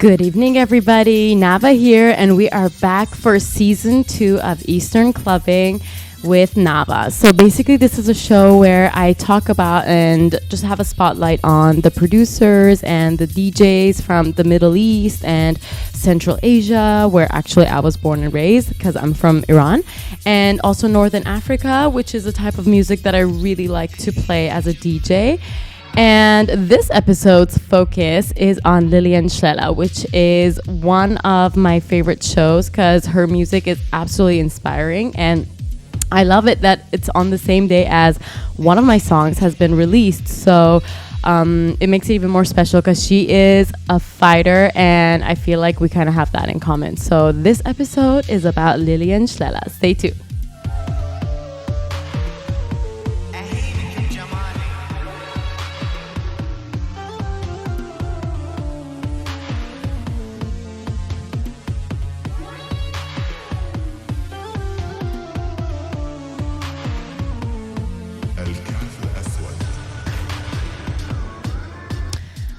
Good evening, everybody. NAVA here, and we are back for season 2 of Eastern Clubbing with NAVA. So basically, this is a show where I talk about and just have a spotlight on the producers and the DJs from the Middle East and Central Asia, where actually I was born and raised because I'm from Iran, and also Northern Africa, which is a type of music that I really like to play as a DJ. And this episode's focus is on Lilian Shlela, which is one of my favorite shows because her music is absolutely inspiring, and I love it that it's on the same day as one of my songs has been released. So it makes it even more special because she is a fighter, and I feel like we kind of have that in common. So this episode is about Lilian Shlela. Stay tuned.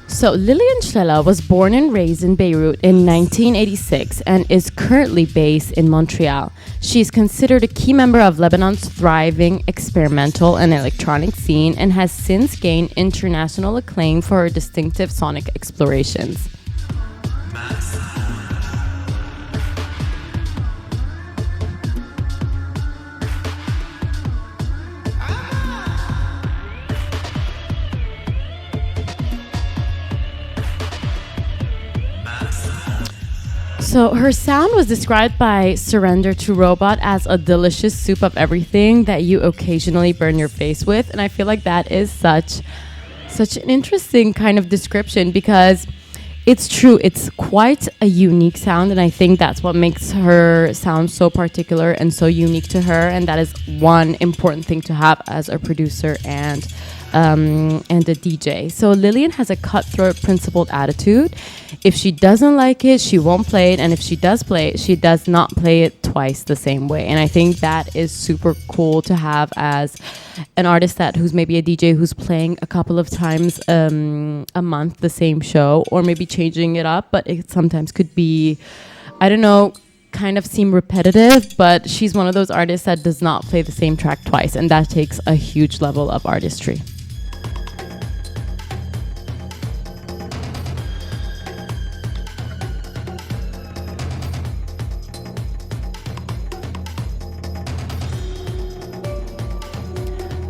So Lilian Shlela was born and raised in Beirut in 1986 and is currently based in Montreal. She is considered a key member of Lebanon's thriving experimental and electronic scene and has since gained international acclaim for her distinctive sonic explorations. So her sound was described by Surrender to Robot as a delicious soup of everything that you occasionally burn your face with. And I feel like that is such an interesting kind of description because it's true. It's quite a unique sound. And I think that's what makes her sound so particular and so unique to her. And that is one important thing to have as a producer and a DJ. So Lilian has a cutthroat, principled attitude. If she doesn't like it, she won't play it, and if she does play it, she does not play it twice the same way. And I think that is super cool to have as an artist who's maybe a DJ who's playing a couple of times a month the same show, or maybe changing it up, but it sometimes could be, I don't know, kind of seem repetitive, but she's one of those artists that does not play the same track twice, and that takes a huge level of artistry.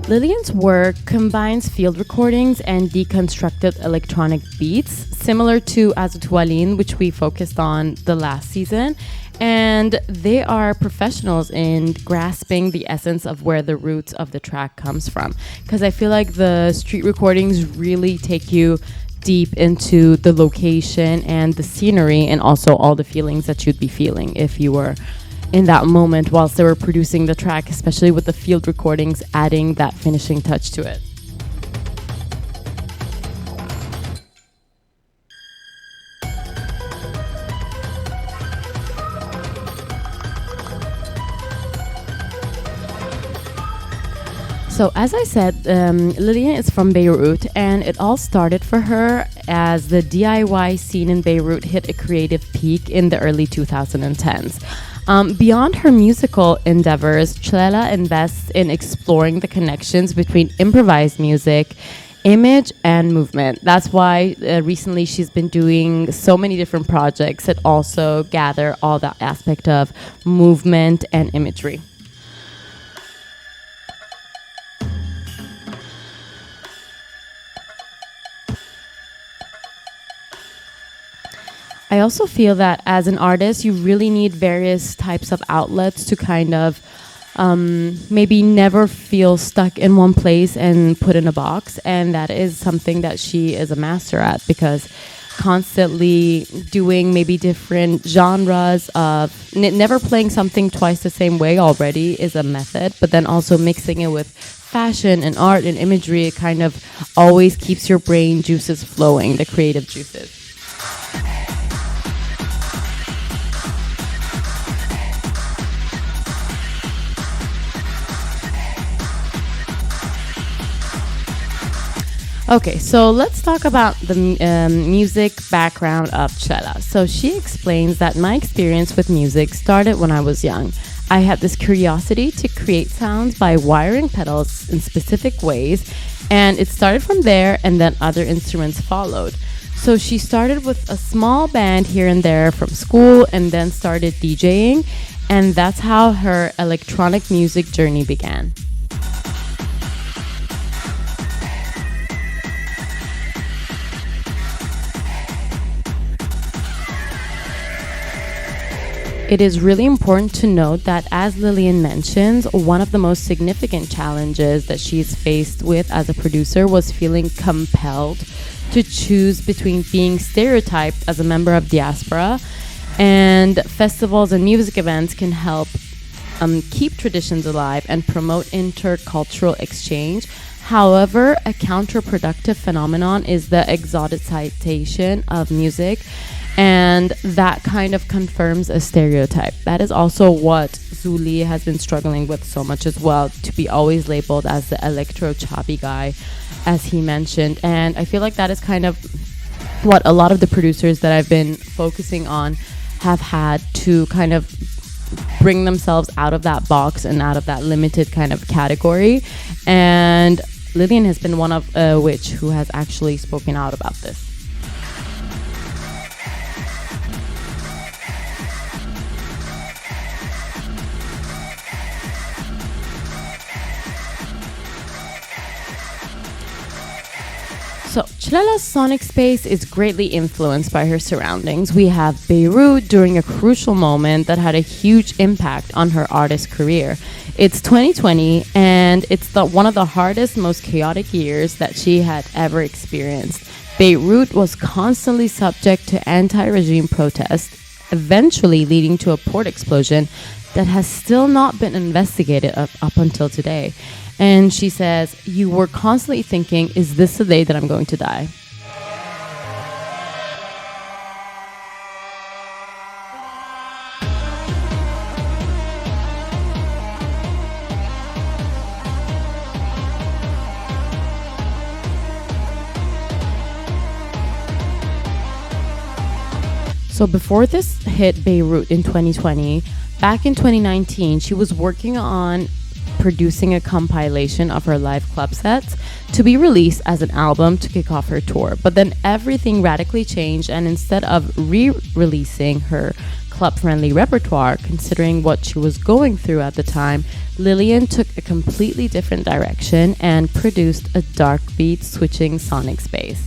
Lilian's work combines field recordings and deconstructed electronic beats, similar to Azutualin, which we focused on the last season. And they are professionals in grasping the essence of where the roots of the track comes from. Because I feel like the street recordings really take you deep into the location and the scenery, and also all the feelings that you'd be feeling if you were in that moment whilst they were producing the track, especially with the field recordings adding that finishing touch to it. So as I said, Lilian is from Beirut, and it all started for her as the DIY scene in Beirut hit a creative peak in the early 2010s. Beyond her musical endeavors, Shlela invests in exploring the connections between improvised music, image, and movement. That's why recently she's been doing so many different projects that also gather all that aspect of movement and imagery. I also feel that as an artist, you really need various types of outlets to kind of maybe never feel stuck in one place and put in a box. And that is something that she is a master at, because constantly doing maybe different genres of never playing something twice the same way already is a method, but then also mixing it with fashion and art and imagery, it kind of always keeps your brain juices flowing, the creative juices. Okay, so let's talk about the music background of Cella. So she explains that my experience with music started when I was young. I had this curiosity to create sounds by wiring pedals in specific ways, and it started from there, and then other instruments followed. So she started with a small band here and there from school, and then started DJing, and that's how her electronic music journey began. It is really important to note that, as Lillian mentions, one of the most significant challenges that she's faced with as a producer was feeling compelled to choose between being stereotyped as a member of diaspora, and festivals and music events can help keep traditions alive and promote intercultural exchange. However, a counterproductive phenomenon is the exoticization of music, and that kind of confirms a stereotype. That is also what Zuli has been struggling with so much as well, to be always labeled as the electro choppy guy, as he mentioned. And I feel like that is kind of what a lot of the producers that I've been focusing on have had to kind of bring themselves out of that box and out of that limited kind of category. And Lillian has been one of which who has actually spoken out about this. So, Chlela's sonic space is greatly influenced by her surroundings. We have Beirut during a crucial moment that had a huge impact on her artist career. It's 2020, and it's one of the hardest, most chaotic years that she had ever experienced. Beirut was constantly subject to anti-regime protests, eventually leading to a port explosion that has still not been investigated up until today. And she says, you were constantly thinking, is this the day that I'm going to die? So before this hit Beirut in 2020, back in 2019, she was working on producing a compilation of her live club sets to be released as an album to kick off her tour. But then everything radically changed, and instead of re-releasing her club-friendly repertoire, considering what she was going through at the time, Lillian took a completely different direction and produced a dark beat switching sonic space.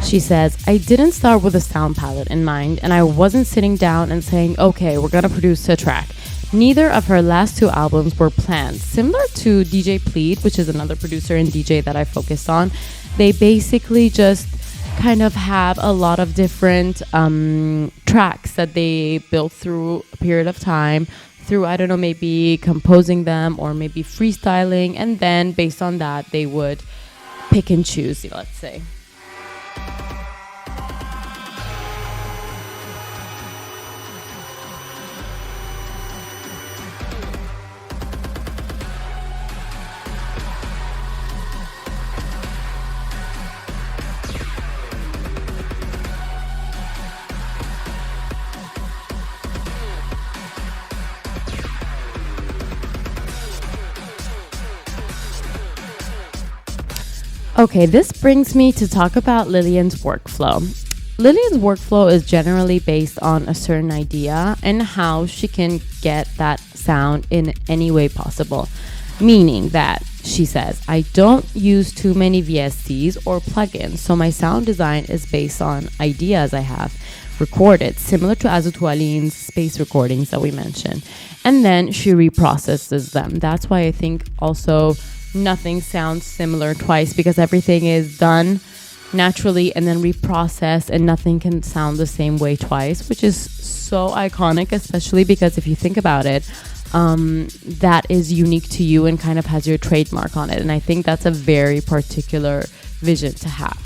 She says, I didn't start with a sound palette in mind, and I wasn't sitting down and saying, okay, we're gonna produce a track. Neither of her last two albums were planned. Similar to DJ Plead, which is another producer and DJ that I focused on, they basically just kind of have a lot of different tracks that they built through a period of time, through, I don't know, maybe composing them or maybe freestyling, and then based on that, they would pick and choose, let's say. Okay, this brings me to talk about Lillian's workflow. Lillian's workflow is generally based on a certain idea and how she can get that sound in any way possible. Meaning that, she says, I don't use too many VSTs or plugins, so my sound design is based on ideas I have recorded, similar to Azutualin's space recordings that we mentioned. And then she reprocesses them. That's why I think also nothing sounds similar twice because everything is done naturally and then reprocessed, and nothing can sound the same way twice, which is so iconic, especially because if you think about it, that is unique to you and kind of has your trademark on it. And I think that's a very particular vision to have.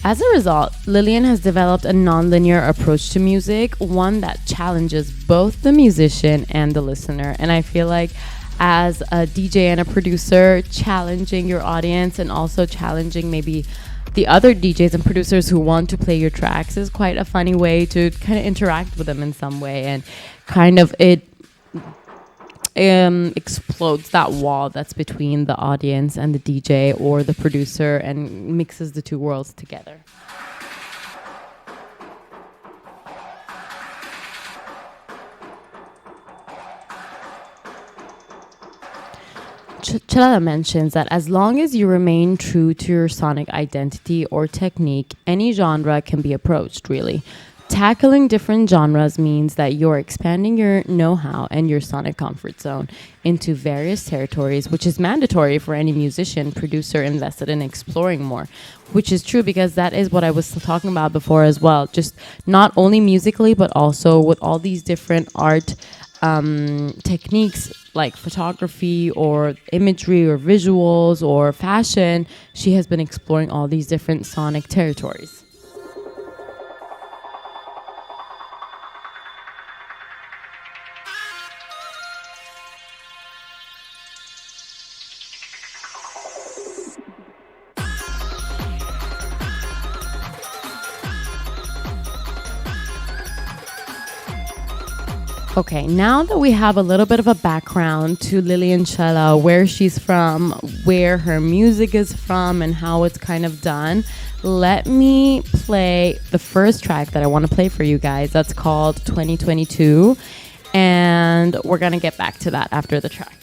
As a result, Lillian has developed a non-linear approach to music, one that challenges both the musician and the listener. And I feel like as a DJ and a producer, challenging your audience and also challenging maybe the other DJs and producers who want to play your tracks is quite a funny way to kind of interact with them in some way, and kind of it explodes that wall that's between the audience and the DJ or the producer and mixes the two worlds together. Chalala mentions that as long as you remain true to your sonic identity or technique, any genre can be approached, really. Tackling different genres means that you're expanding your know-how and your sonic comfort zone into various territories, which is mandatory for any musician, producer invested in exploring more, which is true because that is what I was talking about before as well. Just not only musically, but also with all these different art techniques like photography or imagery or visuals or fashion. She has been exploring all these different sonic territories. Okay, now that we have a little bit of a background to Lillian Cella, where she's from, where her music is from, and how it's kind of done, let me play the first track that I want to play for you guys. That's called 2022, and we're going to get back to that after the track.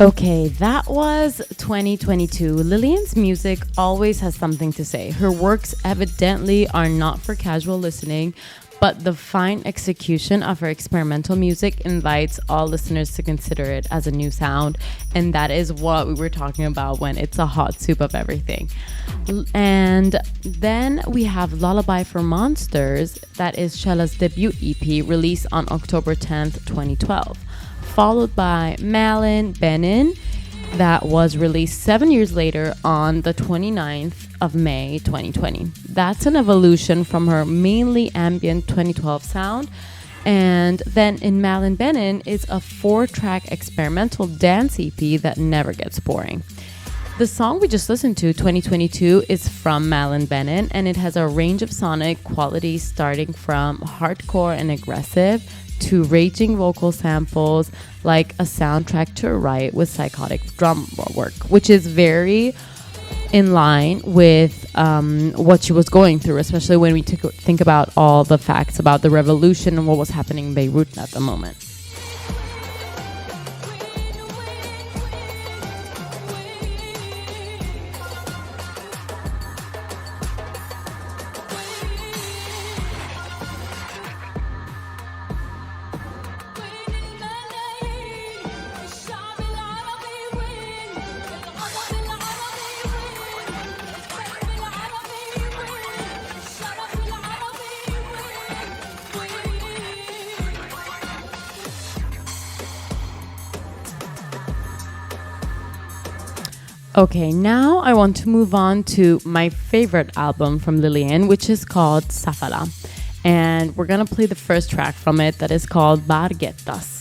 Okay, that was 2022. Lillian's music always has something to say. Her works evidently are not for casual listening, but the fine execution of her experimental music invites all listeners to consider it as a new sound, and that is what we were talking about when it's a hot soup of everything. And then we have Lullaby for Monsters, that is Shella's debut EP released on October 10th, 2012, followed by Malin Benin, that was released 7 years later on the 29th of May 2020. That's an evolution from her mainly ambient 2012 sound. And then in Malin Benin is a 4-track experimental dance EP that never gets boring. The song we just listened to, 2022, is from Malin Benin, and it has a range of sonic qualities starting from hardcore and aggressive to raging vocal samples, like a soundtrack to a riot with psychotic drum work, which is very in line with what she was going through, especially when we think about all the facts about the revolution and what was happening in Beirut at the moment. Okay, now I want to move on to my favorite album from Lillian, which is called Safala. And we're gonna play the first track from it that is called Barguetas.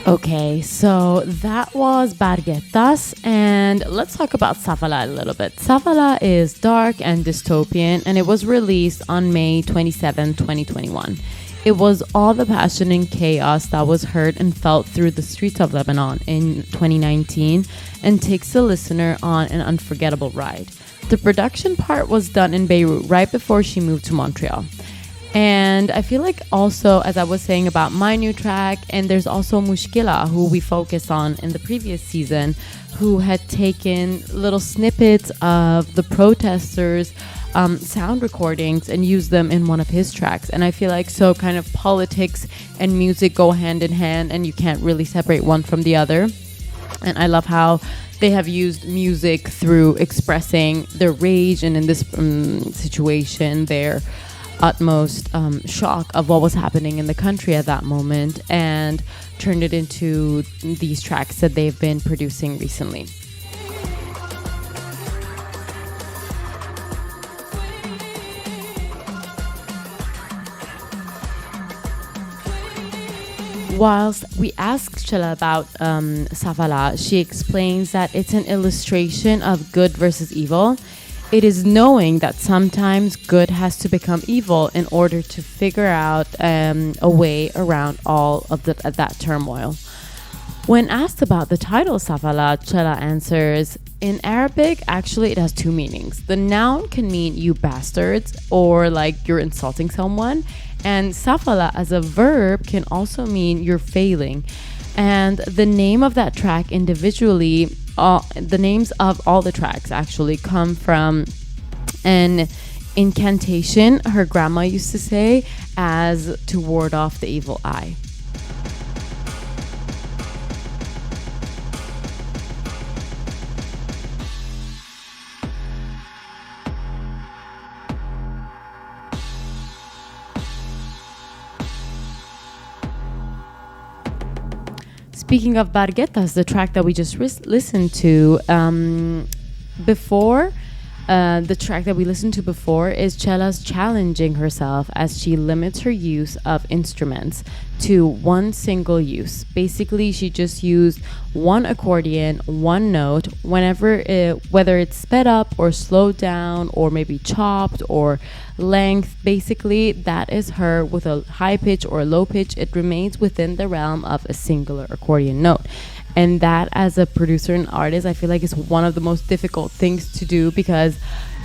Okay, so that was Barguetas, and let's talk about Safala a little bit. Safala is dark and dystopian, and it was released on May 27, 2021. It was all the passion and chaos that was heard and felt through the streets of Lebanon in 2019 and takes the listener on an unforgettable ride. The production part was done in Beirut right before she moved to Montreal. And I feel like also, as I was saying about my new track, and there's also Mushkila, who we focused on in the previous season, who had taken little snippets of the protesters' sound recordings and used them in one of his tracks. And I feel like so kind of politics and music go hand in hand, and you can't really separate one from the other. And I love how they have used music through expressing their rage and in this situation, their utmost shock of what was happening in the country at that moment, and turned it into these tracks that they've been producing recently. Whilst we asked Chela about Safala, she explains that it's an illustration of good versus evil. It is knowing that sometimes good has to become evil in order to figure out a way around all of that turmoil. When asked about the title Safala, Chela answers, in Arabic, actually it has two meanings. The noun can mean you bastards, or like you're insulting someone. And Safala as a verb can also mean you're failing. And the name of that track individually, the names of all the tracks actually come from an incantation her grandma used to say as to ward off the evil eye. Speaking of Barguetas, the track that we just listened to before, the track that we listened to before is Chela's challenging herself as she limits her use of instruments to one single use. Basically, she just used one accordion, one note, whether it's sped up or slowed down or maybe chopped or length. Basically, that is her with a high pitch or a low pitch. It remains within the realm of a singular accordion note. And that, as a producer and artist, I feel like is one of the most difficult things to do, because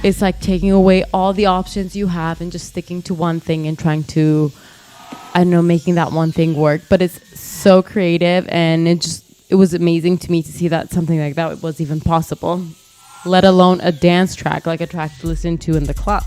it's like taking away all the options you have and just sticking to one thing and trying to, I don't know, making that one thing work. But it's so creative, and it was amazing to me to see that something like that was even possible, let alone a dance track, like a track to listen to in the club.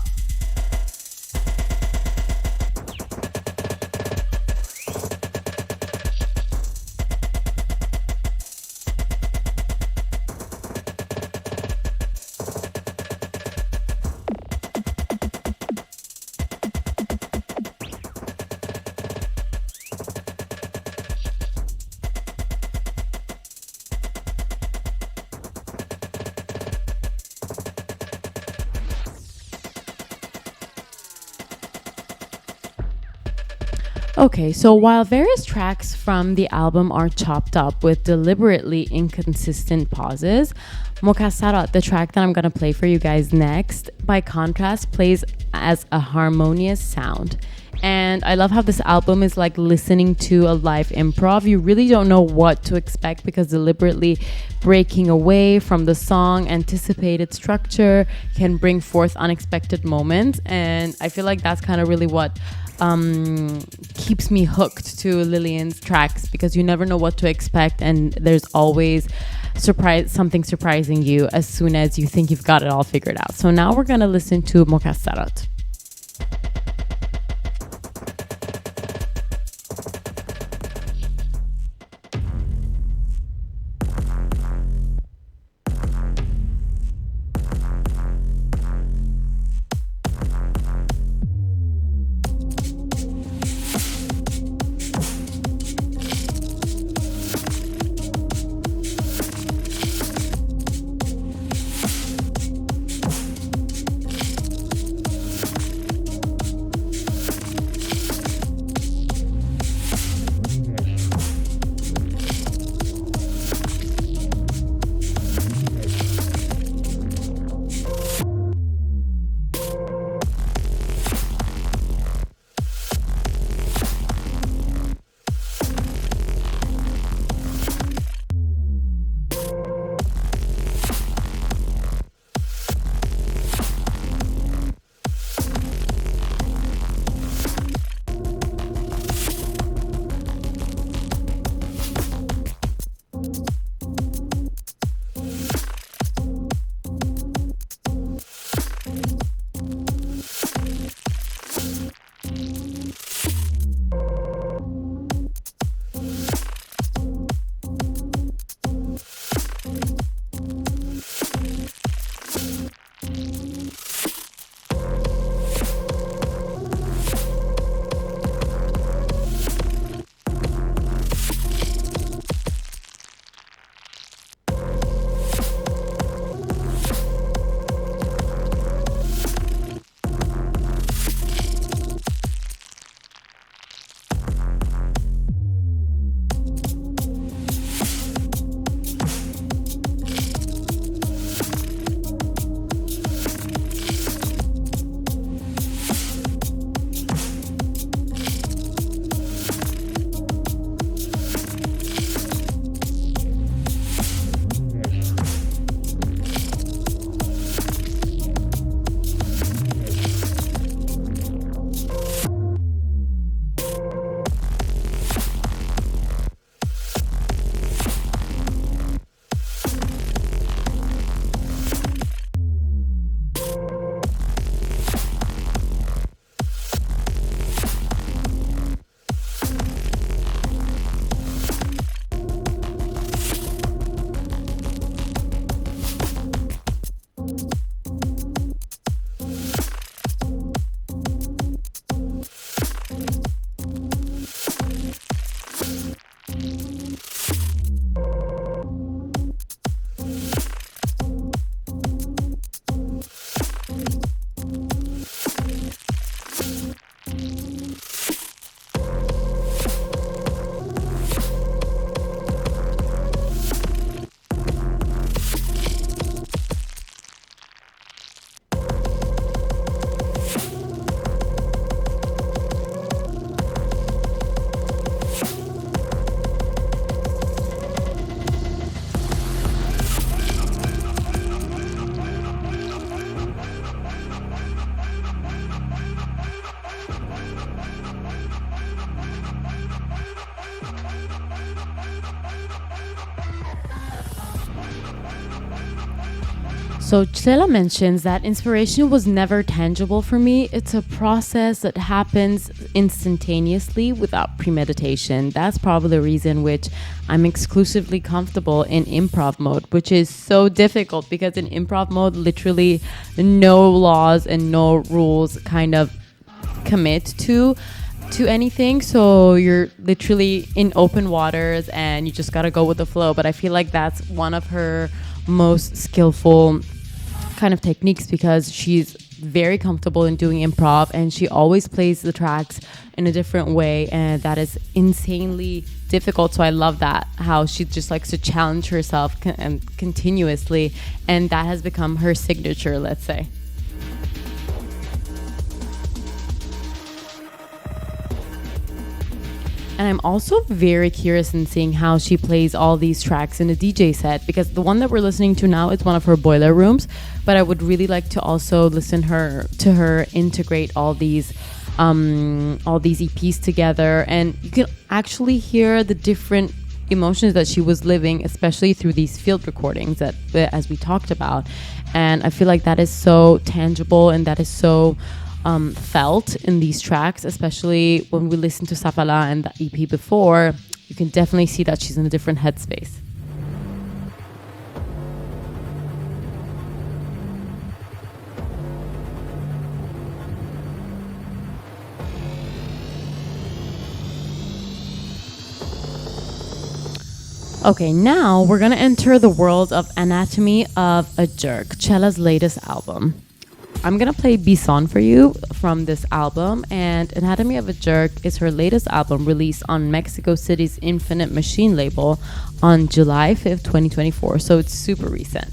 Okay, so while various tracks from the album are chopped up with deliberately inconsistent pauses, Mokassarat, the track that I'm going to play for you guys next, by contrast, plays as a harmonious sound. And I love how this album is like listening to a live improv. You really don't know what to expect, because deliberately breaking away from the song anticipated structure can bring forth unexpected moments. And I feel like that's kind of really what keeps me hooked to Lillian's tracks, because you never know what to expect, and there's always something surprising you as soon as you think you've got it all figured out. So now we're gonna listen to Mokassarat. So Chela mentions that inspiration was never tangible for me. It's a process that happens instantaneously without premeditation. That's probably the reason which I'm exclusively comfortable in improv mode, which is so difficult because in improv mode, literally no laws and no rules kind of commit to anything. So you're literally in open waters and you just got to go with the flow. But I feel like that's one of her most skillful kind of techniques because she's very comfortable in doing improv and she always plays the tracks in a different way, and that is insanely difficult. So I love that, how she just likes to challenge herself continuously, and that has become her signature, let's say. And I'm also very curious in seeing how she plays all these tracks in a DJ set, because the one that we're listening to now is one of her boiler rooms, but I would really like to also listen to her integrate all these EPs together, and you can actually hear the different emotions that she was living, especially through these field recordings that as we talked about. And I feel like that is so tangible and that is so felt in these tracks, especially when we listen to Safala and the EP before. You can definitely see that she's in a different headspace. Okay, now we're gonna enter the world of Anatomy of a Jerk, Cella's latest album. I'm gonna play Bison for you from this album, and Anatomy of a Jerk is her latest album released on Mexico City's Infinite Machine label on July 5th, 2024, so it's super recent.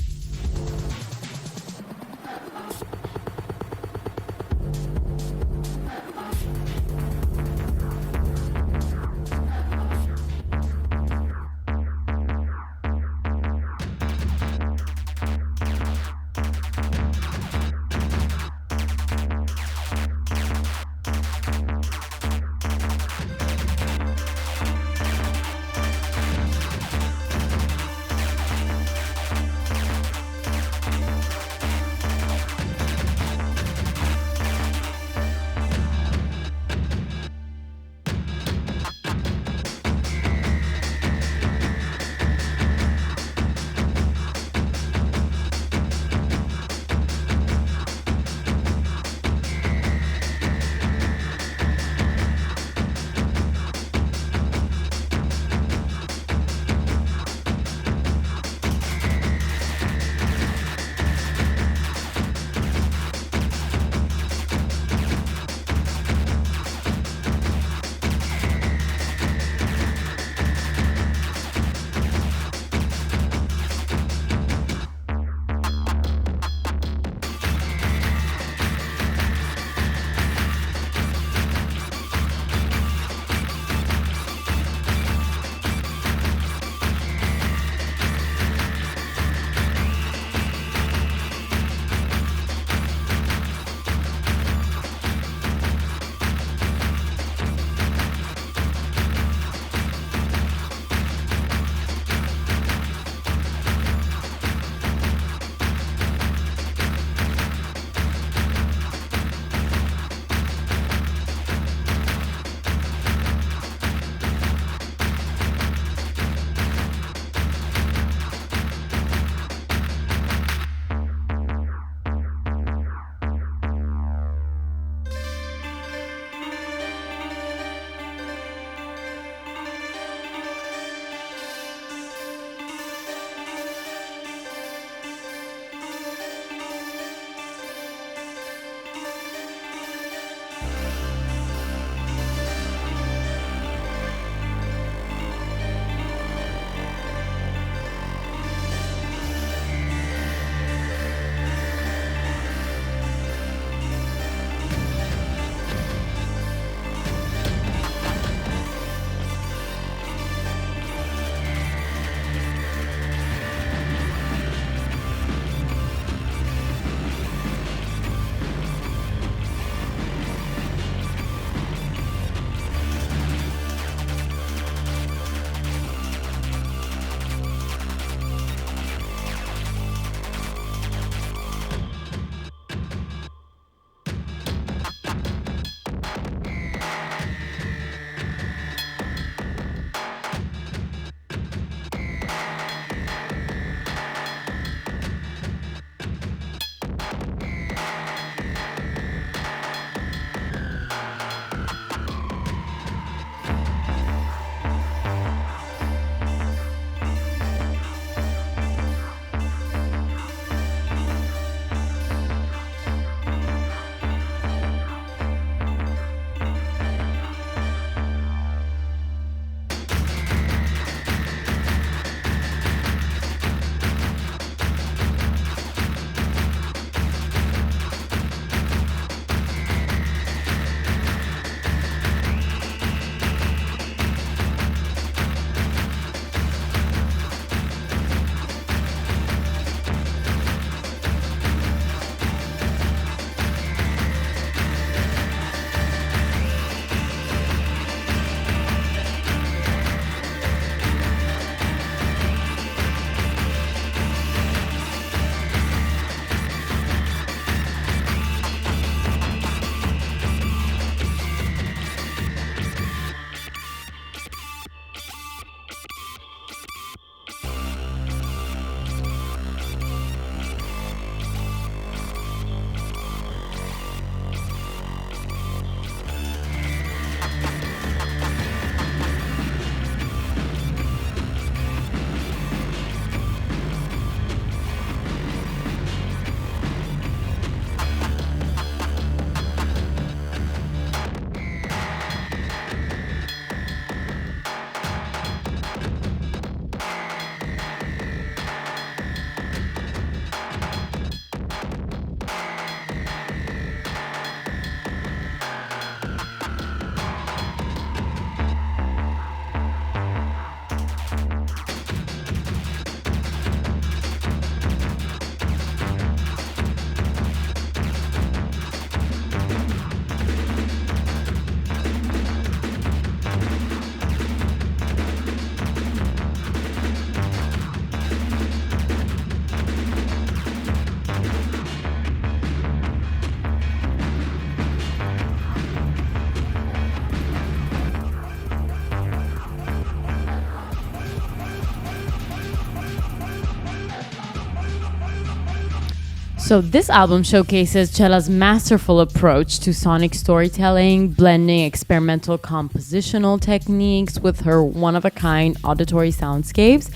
So this album showcases Cella's masterful approach to sonic storytelling, blending experimental compositional techniques with her one-of-a-kind auditory soundscapes,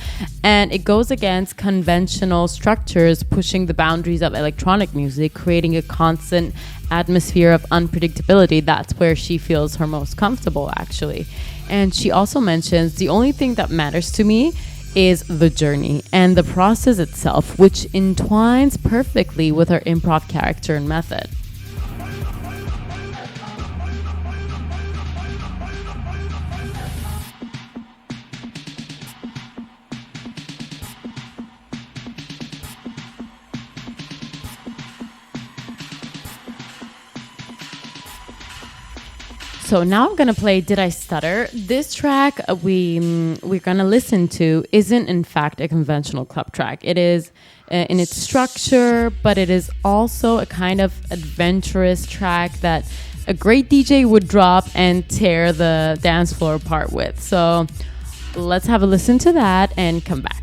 and it goes against conventional structures, pushing the boundaries of electronic music, creating a constant atmosphere of unpredictability. That's where she feels her most comfortable, actually. And she also mentions, the only thing that matters to me is the journey and the process itself, which entwines perfectly with her improv character and method. So now I'm gonna play "Did I Stutter?" This track we're gonna listen to isn't in fact a conventional club track. It is in its structure, but it is also a kind of adventurous track that a great DJ would drop and tear the dance floor apart with. So let's have a listen to that and come back.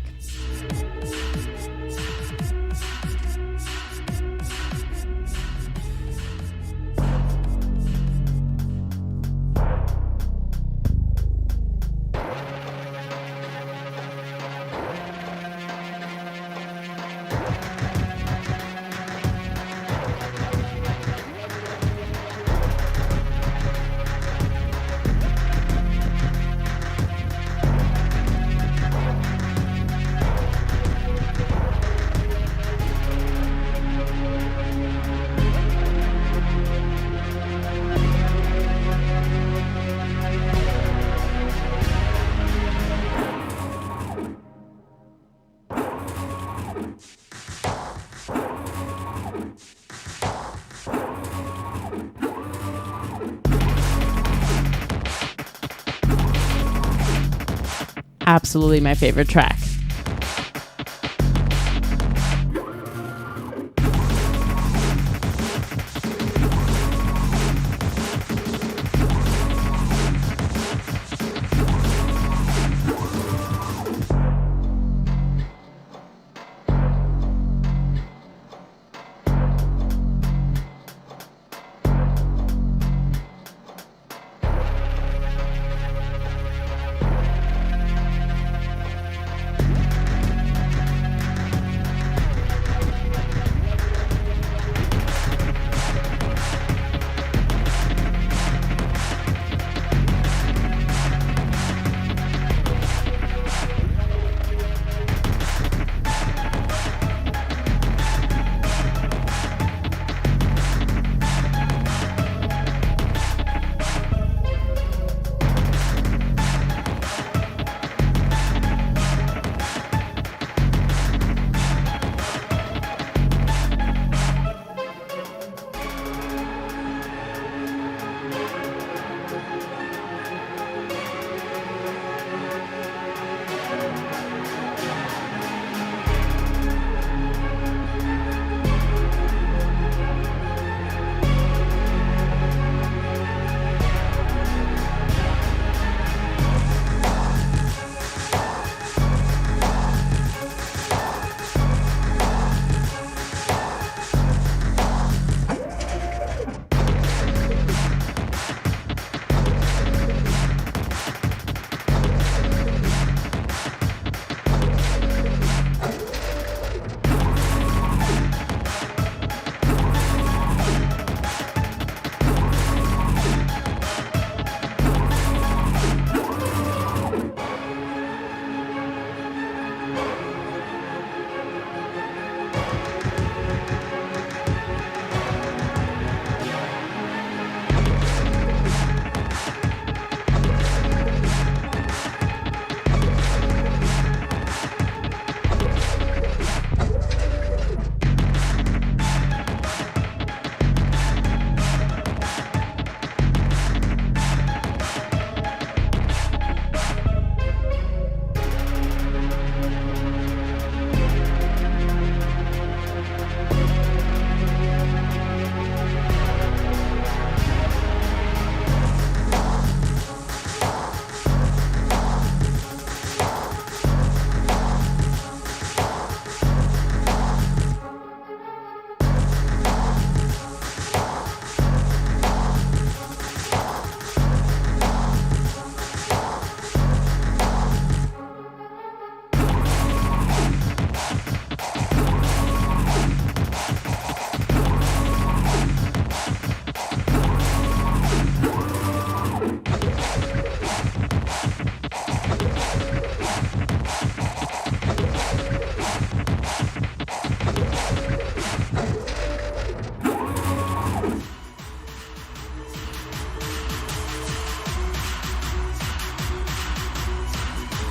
Absolutely my favorite track.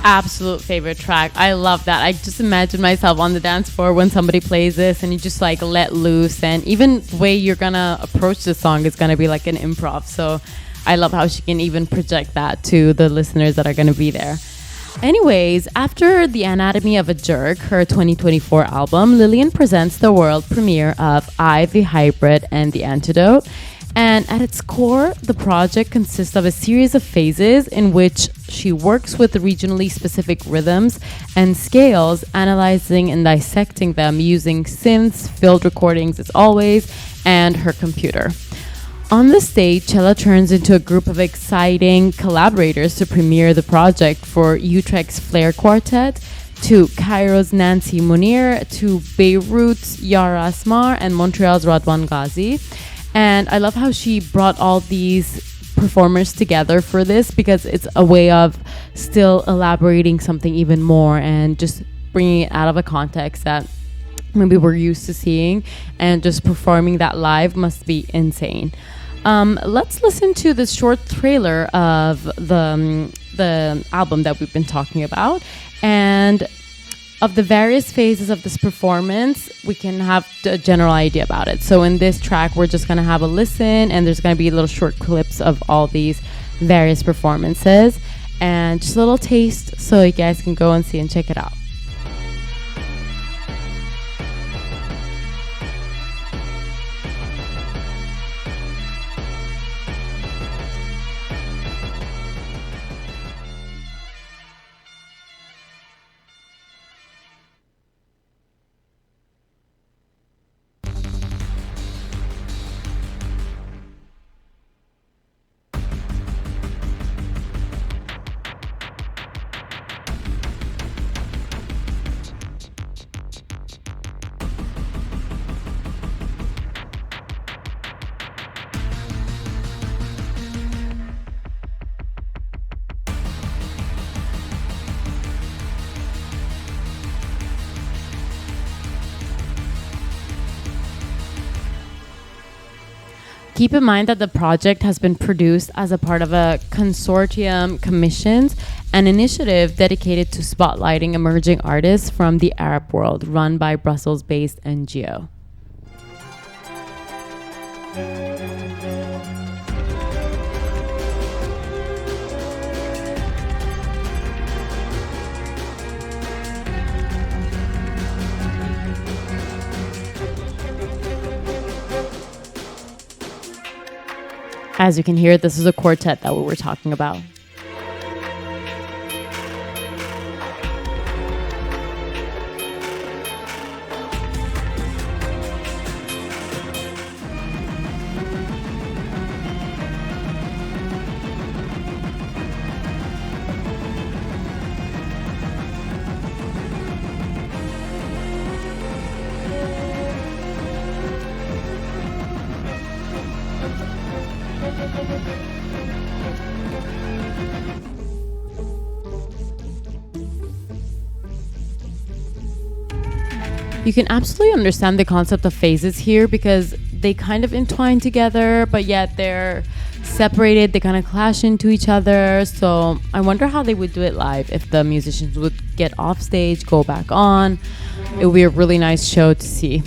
absolute favorite track. I love that. I just imagine myself on the dance floor when somebody plays this and you just like let loose, and even the way you're gonna approach the song is gonna be like an improv. So I love how she can even project that to the listeners that are gonna be there. Anyways, after The Anatomy of a Jerk, her 2024 album, Lillian presents the world premiere of I, the Hybrid, and the Antidote. And at its core, the project consists of a series of phases in which she works with regionally specific rhythms and scales, analyzing and dissecting them using synths, field recordings as always, and her computer. On the stage, Cella turns into a group of exciting collaborators to premiere the project, for Utrecht's Flair Quartet, to Cairo's Nancy Munir, to Beirut's Yara Asmar, and Montreal's Radwan Ghazi. And I love how she brought all these performers together for this, because it's a way of still elaborating something even more and just bringing it out of a context that maybe we're used to seeing, and just performing that live must be insane. Let's listen to the short trailer of the album that we've been talking about, and of the various phases of this performance, we can have a general idea about it. So in this track, we're just gonna have a listen, and there's gonna be little short clips of all these various performances, and just a little taste so you guys can go and see and check it out. Keep in mind that the project has been produced as a part of a consortium commissioned, an initiative dedicated to spotlighting emerging artists from the Arab world, run by Brussels-based NGO. As you can hear, this is a quartet that we were talking about. You can absolutely understand the concept of phases here, because they kind of entwine together, but yet they're separated. They kind of clash into each other. So I wonder how they would do it live, if the musicians would get off stage, go back on. It would be a really nice show to see.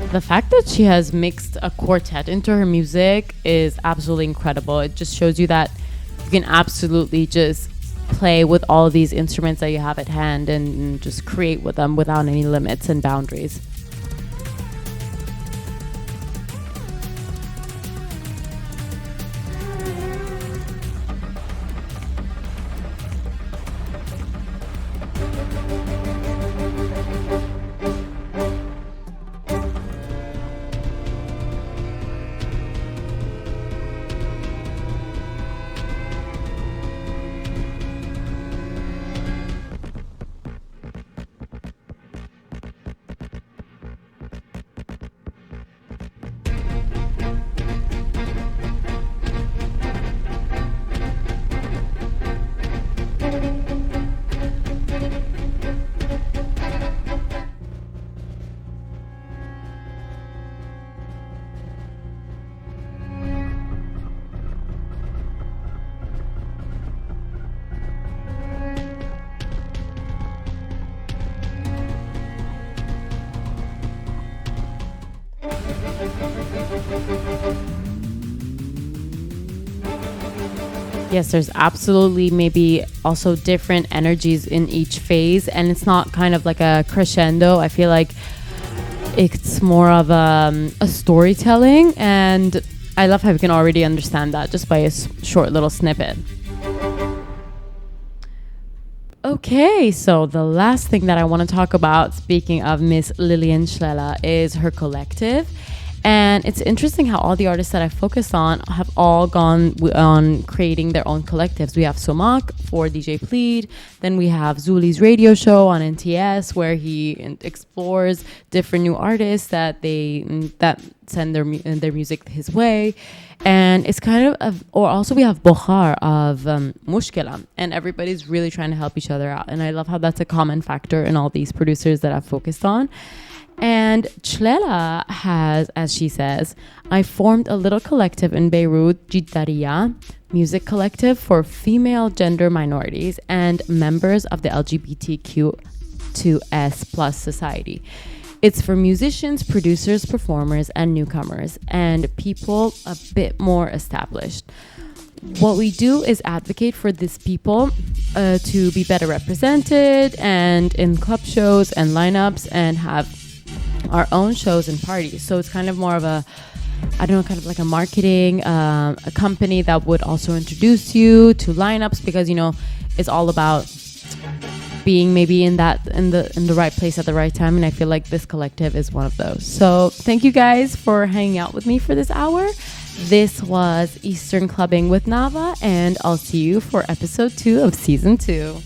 The fact that she has mixed a quartet into her music is absolutely incredible. It just shows you that you can absolutely just play with all these instruments that you have at hand and just create with them without any limits and boundaries. Yes, there's absolutely maybe also different energies in each phase, and it's not kind of like a crescendo. I feel like it's more of a storytelling, and I love how we can already understand that just by a short little snippet. Okay, so the last thing that I want to talk about, speaking of Miss Lilian Schlela, is her collective. And it's interesting how all the artists that I focused on have all gone on creating their own collectives. We have Somak for DJ Plead. Then we have Zuli's radio show on NTS, where he explores different new artists that send their music his way. And it's kind of or also we have Bokhar of Mushkila, and everybody's really trying to help each other out. And I love how that's a common factor in all these producers that I've focused on. And Chlela has, as she says, I formed a little collective in Beirut, Jiddariya, music collective for female gender minorities and members of the LGBTQ2S plus society. It's for musicians, producers, performers, and newcomers, and people a bit more established. What we do is advocate for these people to be better represented and in club shows and lineups and have our own shows and parties. So it's kind of more of a, I don't know, kind of like a marketing, a company that would also introduce you to lineups, because, you know, it's all about being maybe in the right place at the right time. And I feel like this collective is one of those. So thank you guys for hanging out with me for this hour. This was Eastern Clubbing with Nava, and I'll see you for episode 2 of season 2.